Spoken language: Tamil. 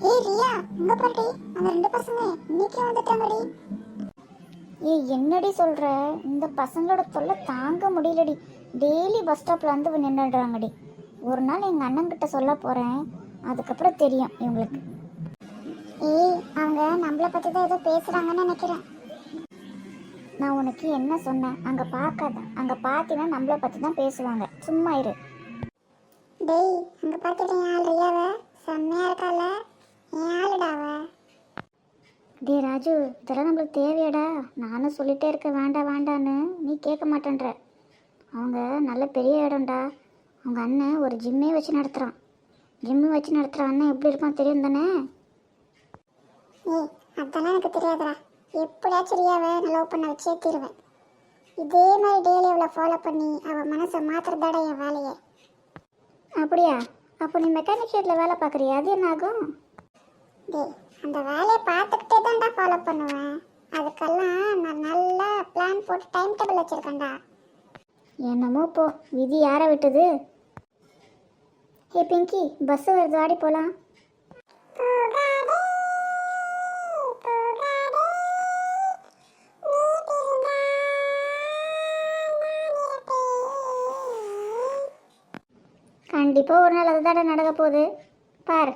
ஏய் ரியா, அங்க பாருடி, அந்த ரெண்டு பசங்க இன்னைக்கு வந்துட்டாங்கடி. ஏய் என்னடி சொல்கிற? இந்த பசங்களோட தொல்லை தாங்க முடியலடி. டெய்லி பஸ் ஸ்டாப்பில் வந்து நின்றுடுறாங்கடி. ஒரு நாள் எங்கள் அண்ணன்கிட்ட சொல்ல போகிறேன், அதுக்கப்புறம் தெரியும் இவங்களுக்கு. ஏய், அவங்க நம்மளை பற்றி தான் ஏதோ பேசுகிறாங்கன்னு நினைக்கிறேன். நான் உனக்கு என்ன சொன்னேன்? அங்கே பார்க்காத, அங்கே பார்த்தீங்கன்னா நம்மளை பற்றி தான் பேசுவாங்க. சும்மா இரு. டேய், அங்க பார்த்துட்டு என் ஆள் ரியாவை செம்மையா இருக்கால, என் ஆளுடாவ. டே ராஜு, இதெல்லாம் நம்மளுக்கு தேவையாடா? நானும் சொல்லிகிட்டே இருக்க வேண்டாம் வேண்டான்னு, நீ கேட்க மாட்டேன்ற. அவங்க நல்ல பெரிய இடம்டா. அவங்க அண்ணன் ஒரு ஜிம்மே வச்சு நடத்துகிறான். ஜிம்மு வச்சு நடத்துகிற அண்ணன் எப்படி இருப்பான் தெரியும் தானே? ஏய், அதெல்லாம் எனக்கு தெரியாதுடா. எப்படியாச்சும் ரியாவை நான் லவ் பண்ண வச்சே தீருவேன். இதே மாதிரி டெய்லி அவளை ஃபாலோ பண்ணி அவள் மனசை மாற்றுறதாட என் வேலையை. அப்படியா? அப்போ நீ மெக்கானிக் ஷெட்டில் வேலை பார்க்குறியா? அது என்ன ஆகும்? டேய், அந்த வேலையை பார்த்துக்கிட்டே தான்டா ஃபாலோ பண்ணுவேன். அதுக்கெல்லாம் நான் நல்லா பிளான் போட்டு டைம் டேபிள் வச்சுருக்கேன்டா. என்னமோ போ, விதி யாரை விட்டது? ஹே பிங்கி, பஸ்ஸு வருது, ஆடி போகலாம். கண்டிப்பாக ஒரு நாள் அதுதாட நடக்க போகுது பாரு.